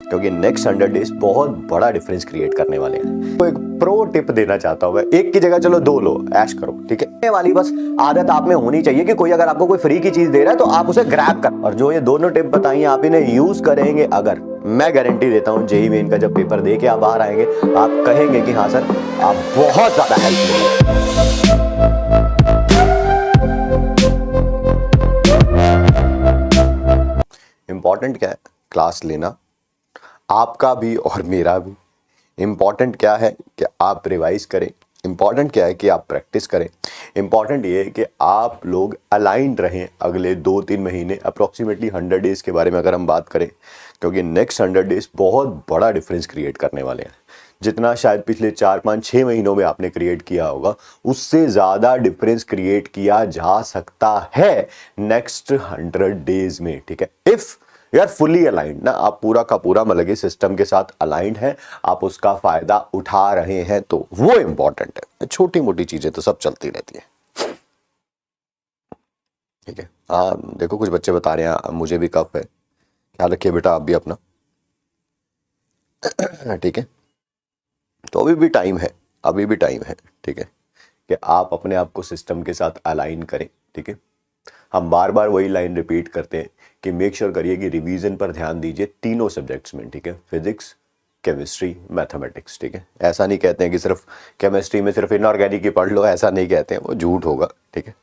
क्योंकि next 100 days बहुत बड़ा डिफरेंस क्रिएट करने वाले हैं। तो एक प्रो टिप देना चाहता हूं मैं, एक की जगह चलो 2 लो, ऐश करो, ठीक है। ये वाली बस आदत आप में होनी चाहिए कि कोई अगर आपको कोई फ्री की चीज दे रहा है तो आप उसे ग्रैब कर, और जो ये दोनों टिप बताई आप इन्हें यूज करेंगे अगर, मैं गारंटी देता हूं जेईई मेन का जब पेपर दे के आप बाहर आएंगे आप कहेंगे कि हाँ सर आप बहुत ज्यादा हेल्प मिली। इंपॉर्टेंट क्या है? क्लास लेना, आपका भी और मेरा भी। इंपॉर्टेंट क्या है कि आप रिवाइज करें, इंपॉर्टेंट क्या है कि आप प्रैक्टिस करें, इंपॉर्टेंट ये है कि आप लोग अलाइंड रहें अगले 2-3 महीने, अप्रॉक्सीमेटली 100 डेज के बारे में अगर हम बात करें, क्योंकि नेक्स्ट 100 डेज बहुत बड़ा डिफरेंस क्रिएट करने वाले हैं। जितना शायद पिछले 4-5-6 महीनों में आपने क्रिएट किया होगा उससे ज़्यादा डिफरेंस क्रिएट किया जा सकता है नेक्स्ट 100 डेज में, ठीक है। If you are fully aligned ना, आप पूरा का पूरा मतलब सिस्टम के साथ अलाइंड है, आप उसका फायदा उठा रहे हैं, तो वो इंपॉर्टेंट है। छोटी मोटी चीजें तो सब चलती रहती है, ठीक है। देखो कुछ बच्चे बता रहे हैं मुझे भी कफ है, ख्याल रखिए बेटा आप भी अपना, ठीक है। तो अभी भी टाइम है, अभी भी टाइम है, ठीक है, कि आप अपने आप को सिस्टम के साथ अलाइन करें, ठीक है। हम बार बार वही लाइन रिपीट करते हैं कि मेक श्योर करिए कि रिवीजन पर ध्यान दीजिए तीनों सब्जेक्ट्स में, ठीक है। फिजिक्स, केमिस्ट्री, मैथमेटिक्स, ठीक है। ऐसा नहीं कहते हैं कि सिर्फ केमिस्ट्री में सिर्फ इनऑर्गेनिक ही पढ़ लो, ऐसा नहीं कहते हैं, वो झूठ होगा, ठीक है।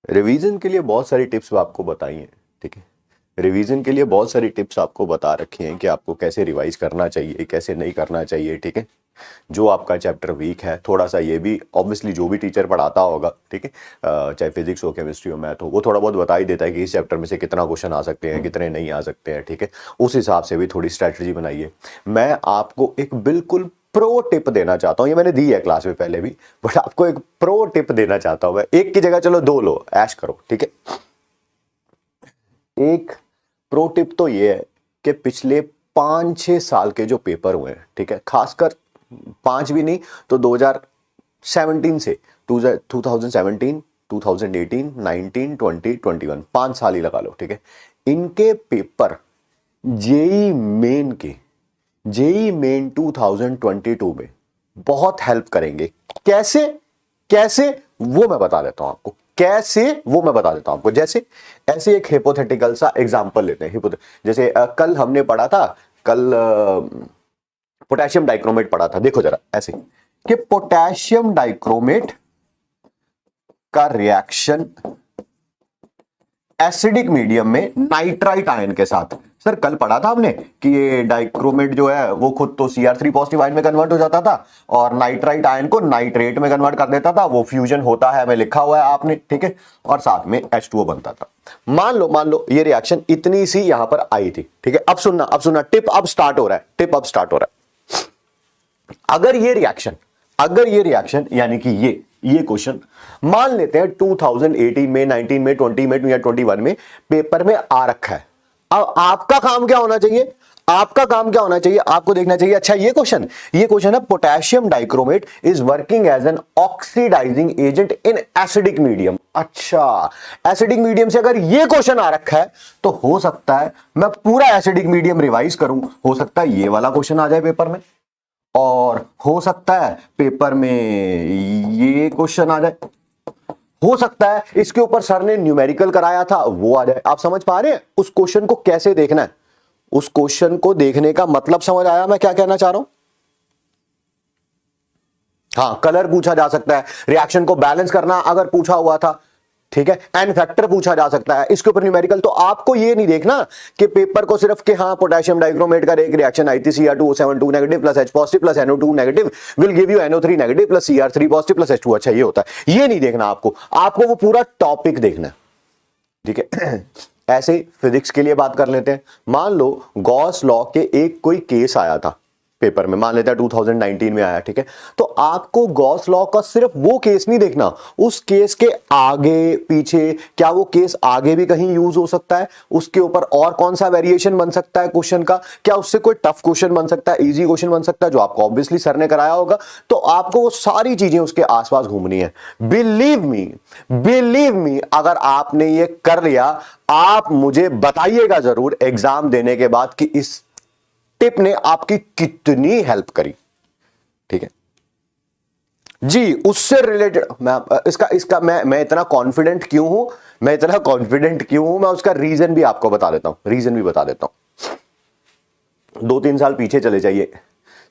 रिवीजन के लिए बहुत सारी टिप्स आपको बताई हैं, ठीक है। रिवीजन के लिए बहुत सारी टिप्स आपको बता रखी हैं कि आपको कैसे रिवाइज करना चाहिए, कैसे नहीं करना चाहिए, ठीक है। जो आपका चैप्टर वीक है थोड़ा सा, ये भी ऑब्वियसली जो भी टीचर पढ़ाता होगा, ठीक है, चाहे फिजिक्स हो, केमिस्ट्री हो, मैथ हो, वो थोड़ा बहुत बता ही देता है कि इस चैप्टर में से कितना क्वेश्चन आ सकते हैं, कितने नहीं आ सकते हैं, ठीक है। उस हिसाब से भी थोड़ी स्ट्रैटेजी बनाइए। मैं आपको एक बिल्कुल प्रो टिप देना चाहता हूं, ये मैंने दी है क्लास में पहले भी, बट आपको एक प्रो टिप देना चाहता हूं मैं, एक की जगह चलो 2 लो, ऐश करो, ठीक है। एक प्रो टिप तो ये है कि पिछले 5-6 साल के जो पेपर हुए हैं, ठीक है, खासकर 5 भी नहीं तो 2017 से 2017, 2018, 19, 20, 21, 5 साल ही लगा लो, ठीक है। इनके पेपर जेईई मेन 2022 में बहुत हेल्प करेंगे। कैसे कैसे वो मैं बता देता हूं आपको, कैसे वो मैं बता देता हूं आपको। जैसे ऐसे एक हिपोथेटिकल सा एग्जांपल लेते हैं, जैसे कल हमने पढ़ा था, कल पोटेशियम डाइक्रोमेट पढ़ा था। देखो जरा ऐसे कि पोटेशियम डाइक्रोमेट का रिएक्शन एसिडिक मीडियम में नाइट्राइट आयन के साथ, सर कल पढ़ा था हमने कि ये डाइक्रोमेट जो है वो खुद तो Cr3 पॉजिटिव आयन में कन्वर्ट हो जाता था और नाइट्राइट आयन को नाइट्रेट में कन्वर्ट कर देता था। वो फ्यूजन होता है, हमें लिखा हुआ है आपने, ठीक है, और साथ में H2O बनता था। मान लो ये रिएक्शन इतनी सी यहां पर आई थी, ठीक है। अब सुनना, टिप अब स्टार्ट हो रहा है। अगर ये रिएक्शन यानी कि ये क्वेश्चन मान लेते हैं 2018 में, 19 में, 20 में या 21 में पेपर में आ रखा है। अब आपका काम क्या होना चाहिए? आपको देखना चाहिए, अच्छा ये क्वेश्चन है, potassium dichromate is working as an oxidising agent in acidic medium. अच्छा, एसिडिक मीडियम से अगर ये क्वेश्चन आ रखा है तो हो सकता है मैं पूरा एसिडिक मीडियम रिवाइज करूं, हो सकता है ये वाला क्वेश्चन आ जाए पेपर में, और हो सकता है पेपर में ये क्वेश्चन आ जाए, हो सकता है इसके ऊपर सर ने न्यूमेरिकल कराया था वो आ जाए। आप समझ पा रहे हैं उस क्वेश्चन को कैसे देखना है? उस क्वेश्चन को देखने का मतलब समझ आया मैं क्या कहना चाह रहा हूं? हाँ, कलर पूछा जा सकता है, रिएक्शन को बैलेंस करना अगर पूछा हुआ था, ठीक है, एन फैक्टर पूछा जा सकता है, इसके ऊपर न्यूमेरिकल। तो आपको ये नहीं देखना कि पेपर को सिर्फ कि हाँ पोटेशियम डाइक्रोमेट का एक रिएक्शन आई थी Cr2O7 2 negative plus H positive plus NO2 negative will give you NO3 negative plus Cr3 positive plus H2। अच्छा ये होता है, ये नहीं देखना आपको वो पूरा टॉपिक देखना है, ठीक है। ऐसे फिजिक्स के लिए बात कर लेते हैं। मान लो गॉस लॉ के एक कोई केस आया था, पेपर में, मान लेते हैं 2019 में आया, ठीक है। तो आपको गॉस लॉ का सिर्फ वो केस नहीं देखना, उस केस के आगे पीछे, क्या वो केस आगे भी कहीं यूज हो सकता है, उसके ऊपर और कौन सा वेरिएशन बन सकता है क्वेश्चन का, क्या उससे कोई टफ क्वेश्चन बन सकता है, इजी क्वेश्चन बन सकता है जो आपको ऑब्वियसली सर ने कराया होगा। तो आपको वो सारी चीजें उसके आसपास घूमनी है। बिलीव मी, अगर आपने ये कर लिया, आप मुझे बताइएगा जरूर एग्जाम देने के बाद कि इस टिप ने आपकी कितनी हेल्प करी, ठीक है जी। उससे रिलेटेड मैं इतना कॉन्फिडेंट क्यों हूं, मैं उसका रीजन भी आपको बता देता हूं, 2-3 साल पीछे चले जाइए,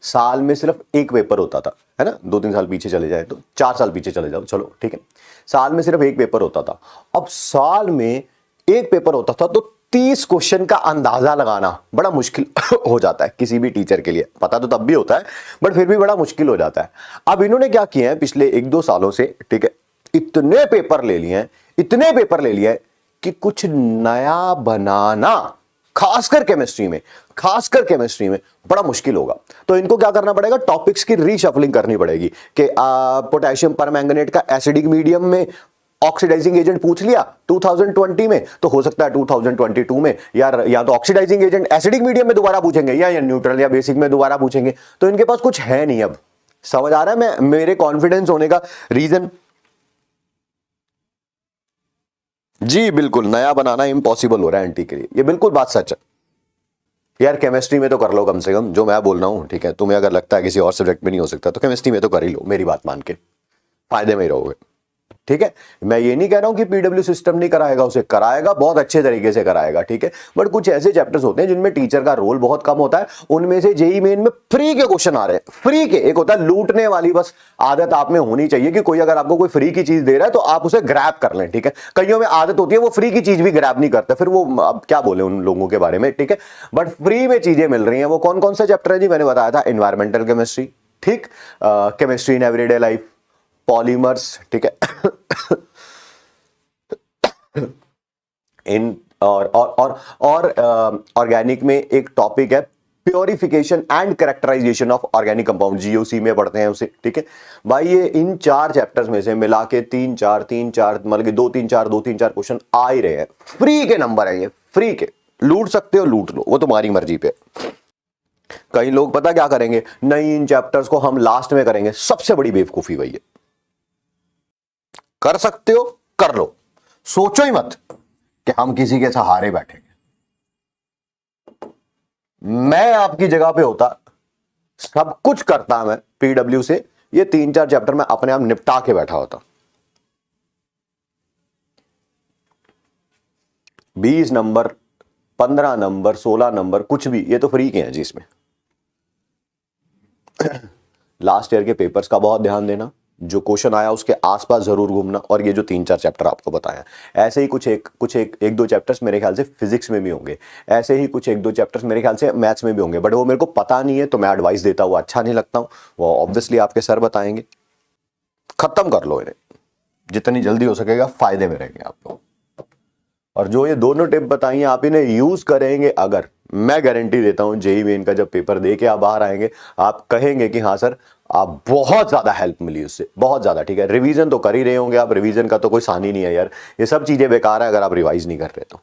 साल में सिर्फ एक पेपर होता था, है ना। 2-3 साल पीछे चले जाए तो 4 साल पीछे चले जाओ, चलो ठीक है, साल में सिर्फ एक पेपर होता था। अब साल में एक पेपर होता था तो 30 क्वेश्चन का अंदाजा लगाना बड़ा मुश्किल हो जाता है किसी भी टीचर के लिए। पता तो तब भी होता है बट फिर भी बड़ा मुश्किल हो जाता है। अब इन्होंने क्या किया है पिछले 1-2 सालों से, ठीक है, इतने पेपर ले लिए हैं कि कुछ नया बनाना खासकर केमिस्ट्री में बड़ा मुश्किल होगा। तो इनको क्या करना पड़ेगा, टॉपिक्स की रीशफलिंग करनी पड़ेगी कि पोटेशियम परमैंगनेट का एसिडिक मीडियम में ऑक्सीडाइजिंग एजेंट पूछ लिया 2020 में, तो हो सकता है 2022 में या तो ऑक्सीडाइजिंग एजेंट एसिडिक मीडियम में दोबारा पूछेंगे या न्यूट्रल या बेसिक में दोबारा पूछेंगे। तो इनके पास कुछ है नहीं। अब समझ आ रहा है मैं मेरे कॉन्फिडेंस होने का रीजन? जी बिल्कुल, नया बनाना इम्पॉसिबल हो रहा है एंटी के लिए, ये बिल्कुल बात सच है यार। केमिस्ट्री में तो कर लो कम से कम जो मैं बोल रहा हूं, ठीक है। तुम्हें अगर लगता है किसी और सब्जेक्ट में नहीं हो सकता तो केमिस्ट्री में तो कर ही लो, मेरी बात मान के, फायदे में ही रहोगे, ठीक है। मैं ये नहीं कह रहा हूं कि पीडब्ल्यू सिस्टम नहीं कराएगा, उसे कराएगा, बहुत अच्छे तरीके से कराएगा, ठीक है। बट कुछ ऐसे चैप्टर्स होते हैं जिनमें टीचर का रोल बहुत कम होता है, उनमें से जेईई मेन में फ्री के क्वेश्चन आ रहे हैं, फ्री के। एक होता है लूटने वाली, बस आदत आप में होनी चाहिए कि कोई अगर आपको कोई फ्री की चीज दे रहा है तो आप उसे ग्रैब कर लें, ठीक है। कईयों में आदत होती है वो फ्री की चीज भी ग्रैब नहीं करते, फिर वो अब क्या बोले उन लोगों के बारे में, ठीक है। बट फ्री में चीजें मिल रही हैं। वो कौन कौन से चैप्टर है जी? मैंने बताया था, एनवायरमेंटल केमिस्ट्री, ठीक, chemistry in everyday life, polymers, ठीक है, इन और ऑर्गेनिक में एक टॉपिक है purification and characterisation of organic compound, GOC में पढ़ते हैं उसे, ठीक है भाई। ये इन 4 चैप्टर्स में से मिला के 3-4 मतलब कि 2-3-4 क्वेश्चन आ ही रहे हैं। फ्री के नंबर है ये, फ्री के, लूट सकते हो लूट लो, वो तुम्हारी मर्जी पे। कई लोग पता क्या करेंगे, नहीं इन चैप्टर्स को हम लास्ट में करेंगे, सबसे बड़ी बेवकूफी वही है। कर सकते हो कर लो, सोचो ही मत कि हम किसी के सहारे बैठेंगे। मैं आपकी जगह पे होता, सब कुछ करता मैं पीडब्ल्यू से, ये 3-4 चैप्टर में अपने आप निपटा के बैठा होता। 20 नंबर, 15 नंबर, 16 नंबर, कुछ भी, ये तो फ्री के हैं जी। इसमें लास्ट ईयर के पेपर्स का बहुत ध्यान देना, जो क्वेश्चन आया उसके आसपास जरूर घूमना, और ये जो 3-4 चैप्टर आपको बताया, ऐसे ही कुछ एक दो चैप्टर्स मेरे ख्याल से फिजिक्स में भी होंगे, ऐसे ही कुछ 1-2 चैप्टर्स मेरे ख्याल से मैथ्स में भी होंगे, बट वो मेरे को पता नहीं है तो मैं एडवाइस देता हुआ अच्छा नहीं लगता हूं, वो ऑब्वियसली आपके सर बताएंगे। खत्म कर लो इन्हें, जितनी जल्दी हो सकेगा, फायदे में रहेंगे आप लोग। और जो ये दोनों टिप बताई हैं आप इन्हें यूज करेंगे अगर, मैं गारंटी देता हूं जेईई मेन का जब पेपर दे के आप बाहर आएंगे, आप कहेंगे कि हाँ सर आप बहुत ज्यादा हेल्प मिली उससे, बहुत ज्यादा, ठीक है। रिवीजन तो कर ही रहे होंगे आप, रिवीजन का तो कोई सानी नहीं है यार, ये सब चीजें बेकार है अगर आप रिवाइज नहीं कर रहे तो।